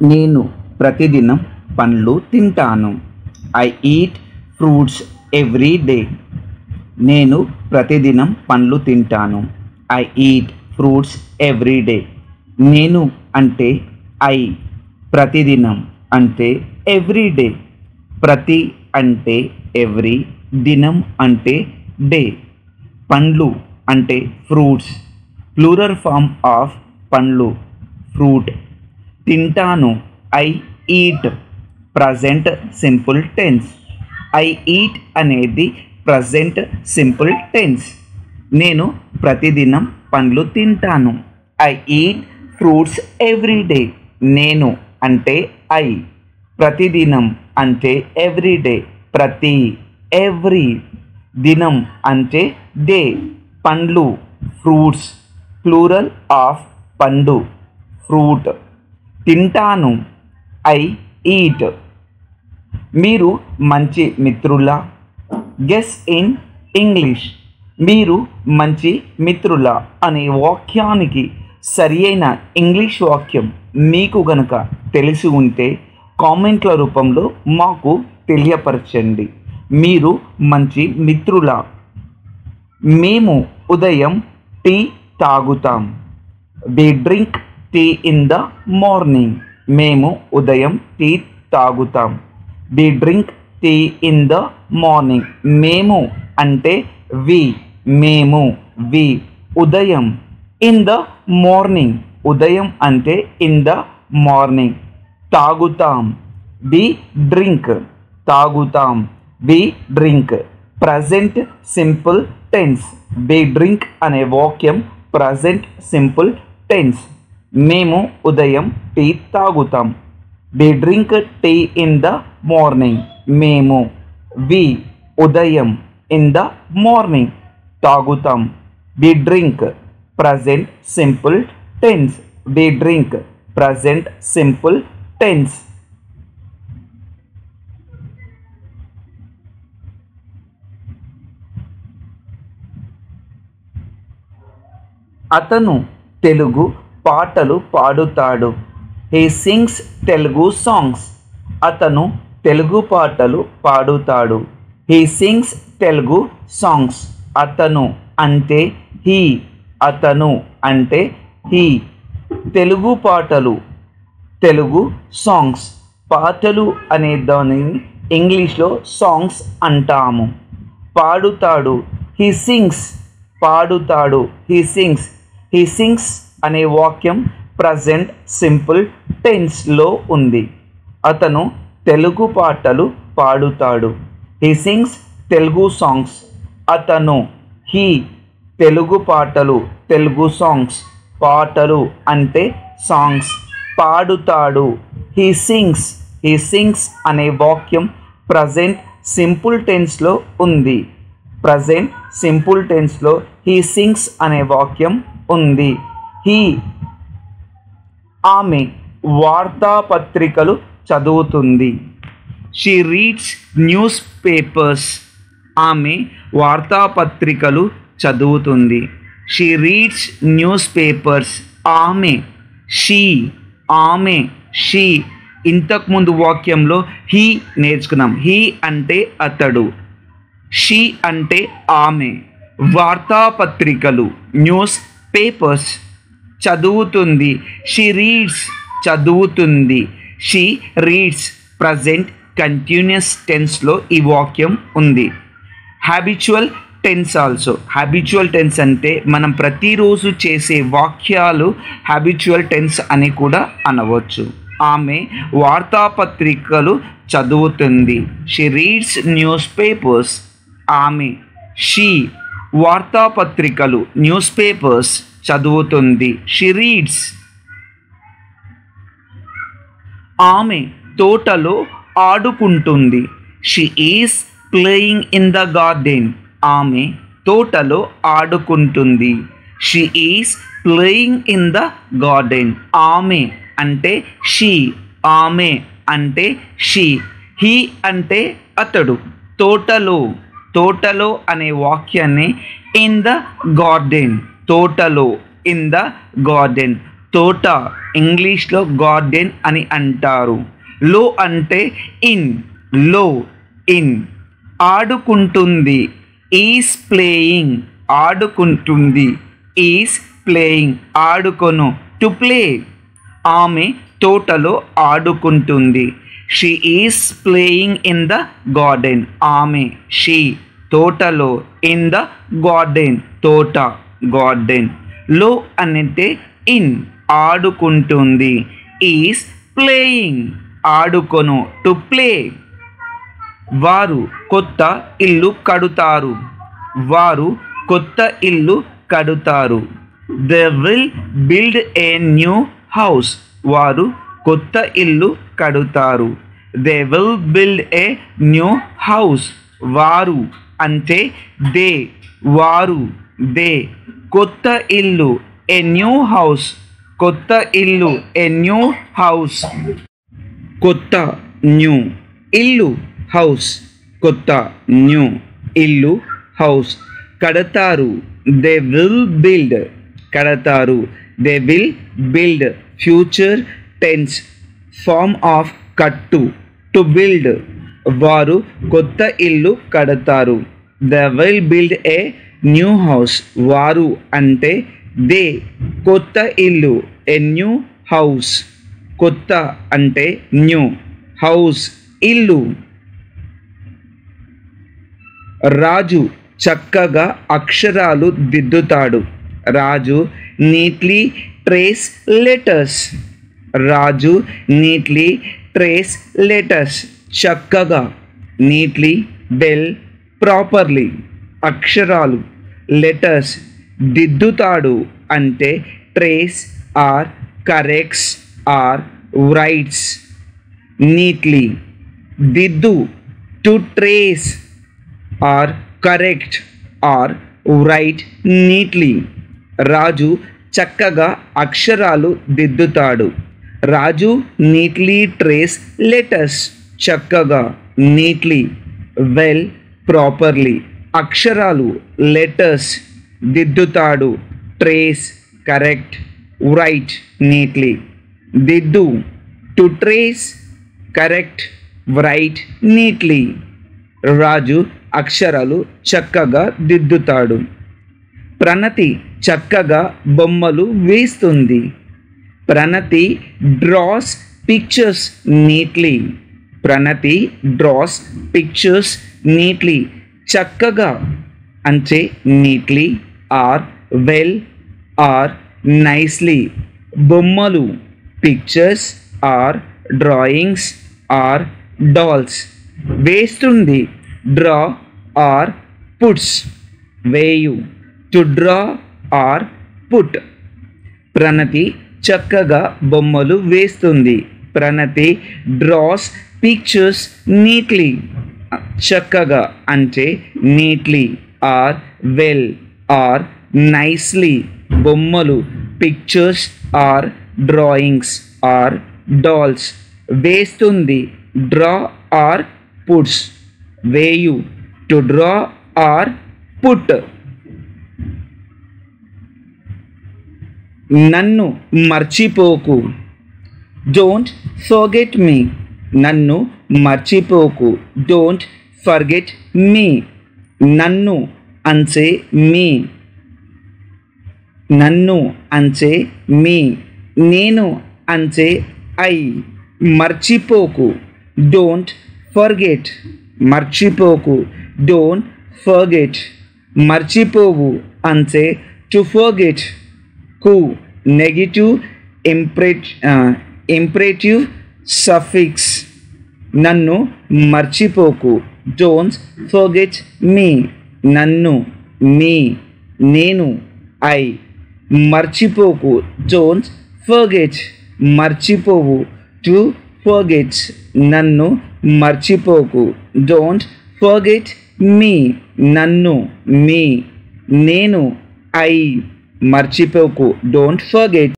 నేను ప్రతిదినం పండ్లు తింటాను. I eat fruits every day. నేను ప్రతిదినం పండ్లు తింటాను. I eat fruits every day. నేను అంటే ఐ, ప్రతిదినం అంటే ఎవ్రీ డే, ప్రతి అంటే ఎవ్రీ, దినం అంటే డే, పండ్లు అంటే ఫ్రూట్స్, ప్లూరల్ ఫామ్ ఆఫ్ పండ్లు ఫ్రూట్. తింటాను I eat, present simple tense. I eat అనేది ప్రజెంట్ సింపుల్ టెన్స్. నేను ప్రతిదినం పండ్లు తింటాను. I eat fruits every day. నేను అంటే ఐ, ప్రతిదినం అంటే ఎవ్రీ డే, ప్రతి, ఎవ్రీ, దినం అంటే డే, పండ్లు ఫ్రూట్స్, ప్లూరల్ ఆఫ్ పండు ఫ్రూట్. తింటాను ఐ ఈట్. మీరు మంచి మిత్రులా? Guess in English. మీరు మంచి మిత్రులా అనే వాక్యానికి సరి అయిన ఇంగ్లీష్ వాక్యం మీకు గనక తెలిసి ఉంటే కామెంట్ల రూపంలో మాకు తెలియపరచండి. మీరు మంచి మిత్రులా? మేము ఉదయం టీ తాగుతాం. We drink tea in the morning. మేము ఉదయం టీ తాగుతాం. We drink tea in the morning. మేము అంటే వి, మేము, వి, ఉదయం, ఇన్ ద మార్నింగ్, ఉదయం అంటే ఇన్ ద మార్నింగ్. తాగుతాం వి డ్రింక్, తాగుతాం we drink, present simple tense. We drink అనే వాక్యం ప్రజెంట్ సింపుల్ టెన్స్. మేము ఉదయం టీ తాగుతాం. We drink tea in the morning. మేము, వి, ఉదయం, ఇన్ ద మార్నింగ్, తాగుతాం. We drink present simple tense. We drink present simple tense. అతను తెలుగు పాటలు పాడుతాడు. He sings Telugu songs. అతను తెలుగు పాటలు పాడుతాడు. He sings Telugu songs. అతను అంటే హీ, అతను అంటే హీ. తెలుగు పాటలు, తెలుగు సాంగ్స్. పాటలు అనే దానిని ఇంగ్లీష్లో సాంగ్స్ అంటాము. పాడుతాడు హీ సింగ్స్. పాడుతాడు హీ సింగ్స్. హీ సింగ్స్ అనే వాక్యం ప్రజెంట్ సింపుల్ టెన్స్లో ఉంది. అతను తెలుగు పాటలు పాడుతాడు. He sings Telugu songs. అతను, హీ, తెలుగు పాటలు, తెలుగు సాంగ్స్. పాటలు అంటే సాంగ్స్. పాడుతాడు హీ సింగ్స్. హీ సింగ్స్ అనే వాక్యం ప్రజెంట్ సింపుల్ టెన్స్లో ఉంది. ప్రజెంట్ సింపుల్ టెన్స్లో హీ సింగ్స్ అనే వాక్యం ఉంది. హీ, ఆమె వార్తాపత్రికలు చదువుతుంది. She reads newspapers. ఆమె వార్తాపత్రికలు చదువుతుంది. She reads newspapers. ఆమె, షీ, ఆమె, షీ. ఇంతకుముందు వాక్యంలో హీ నేర్చుకున్నాం. హీ అంటే అతడు, షీ అంటే ఆమె. వార్తాపత్రికలు, న్యూస్ పేపర్స్, చదువుతుంది. షీ రీడ్స్, చదువుతుంది. షీ రీడ్స్ ప్రజెంట్ కంటిన్యూస్ టెన్స్లో ఈ వాక్యం ఉంది. Habitual tense also. Habitual tense అంటే మనం ప్రతిరోజు చేసే వాక్యాలు హ్యాబిచువల్ టెన్స్ అని కూడా అనవచ్చు. ఆమె వార్తాపత్రికలు చదువుతుంది. She reads newspapers. ఆమె, షీ, వార్తాపత్రికలు, న్యూస్ పేపర్స్ చదువుతుంది. She reads. ఆమె తోటలో ఆడుకుంటుంది. She is playing in the garden. ఆమె తోటలో ఆడుకుంటుంది. She is playing in the garden. ఆమె అంటే షీ, ఆమె అంటే షీ. హీ అంటే అతడు. తోటలో, తోటలో అనే వాక్యాన్ని ఇన్ ద గార్డెన్. తోటలో, ఇన్ ద గార్డెన్. తోట, ఇంగ్లీష్లో గార్డెన్ అని అంటారు. లో అంటే ఇన్, లో, ఇన్. ఆడుకుంటుంది, ఈజ్ ప్లేయింగ్, ఆడుకుంటుంది, ఈజ్ ప్లేయింగ్, ఆడుకొను, టు ప్లే. ఆమె తోటలో ఆడుకుంటుంది, she is playing in the garden. ఆమె, షీ, తోటలో, ఇన్ ద గార్డెన్, తోట, గార్డెన్. లో అంటే ఇన్, ఆడుకుంటుంది, ఈజ్ ప్లేయింగ్, ఆడుకొను, టు ప్లే. వారు కొత్త ఇల్లు కడుతారు, వారు కొత్త ఇల్లు కడుతారు. They will build a new house, వారు కొత్త ఇల్లు కడుతారు. They will build a new house. వారు అంటే దే, వారు, దే. కొత్త ఇల్లు, ఏ న్యూ హౌస్, కొత్త ఇల్లు, ఏ న్యూ హౌస్. కొత్త, న్యూ, ఇల్లు, హౌస్, కొత్త, న్యూ, ఇల్లు, హౌస్. కడతారు, దే విల్ బిల్డ్, కడతారు. They will build, future tense, form of కట్టు, టు బిల్డ్. వారు కొత్త ఇల్లు కడతారు. They will build a new house. వారు అంటే దే, కొత్త ఇల్లు, ఏ న్యూ హౌస్. కొత్త అంటే న్యూ, హౌస్, ఇల్లు. రాజు చక్కగా అక్షరాలు దిద్దుతాడు. Raju neatly trace letters. Raju neatly trace letters, చక్కగా, నీట్లీ, వెల్, ప్రాపర్లీ, అక్షరాలు, లెటర్స్. దిద్దుతాడు అంటే trace or corrects or writes. Neatly, దిద్దు, to trace or correct or write neatly. Raju చక్కగా అక్షరాలు దిద్దుతాడు. రాజు నీట్లీ ట్రేస్ లెటర్స్, చక్కగా, నీట్లీ, వెల్, ప్రాపర్లీ, అక్షరాలు, లెటర్స్. దిద్దుతాడు, ట్రేస్, కరెక్ట్, రైట్, నీట్లీ. దిద్దు, to trace, correct, write, neatly. Raju అక్షరాలు చక్కగా దిద్దుతాడు. ప్రణతి చక్కగా బొమ్మలు వేస్తుంది. Pranathi draws pictures neatly. Pranathi draws pictures neatly, చక్కగా అంటే neatly or well or nicely. బొమ్మలు, pictures or drawings or dolls. వేస్తుంది, డ్రా ఆర్ పుట్స్, వేయు, to draw or put. Pranathi చక్కగా బొమ్మలు వేస్తుంది. Pranathi draws pictures neatly. చక్కగా అంటే neatly or well or nicely. బొమ్మలు, pictures or drawings or dolls. వేస్తుంది, డ్రా ఆర్ పుట్స్, వేయు, టు డ్రా ఆర్ పుట్. నన్ను మర్చిపోకు, డోంట్ ఫర్గెట్ మీ. నన్ను మర్చిపోకు, డోంట్ ఫర్గెట్ మీ. నన్ను అంటే మీ, నన్ను అంటే మీ. నేను అంటే ఐ. మర్చిపోకు, డోంట్ ఫర్గెట్, మర్చిపోకు, డోంట్ ఫర్గెట్. మర్చిపోవు అంటే టు ఫర్గెట్, కు, నెగిటివ్ ఇంపరేటివ్ సఫిక్స్. నన్ను మర్చిపోకు, డోంట్ ఫర్గెట్ మీ. నన్ను, మీ, నేను, ఐ. మర్చిపోకు, డోంట్ ఫర్గెట్, మర్చిపోవు, టు ఫర్గెట్. నన్ను మర్చిపోకు, డోంట్ ఫర్గెట్ మీ. నన్ను, మీ, నేను, ఐ. మర్చిపోకు, డోంట్ ఫర్గెట్.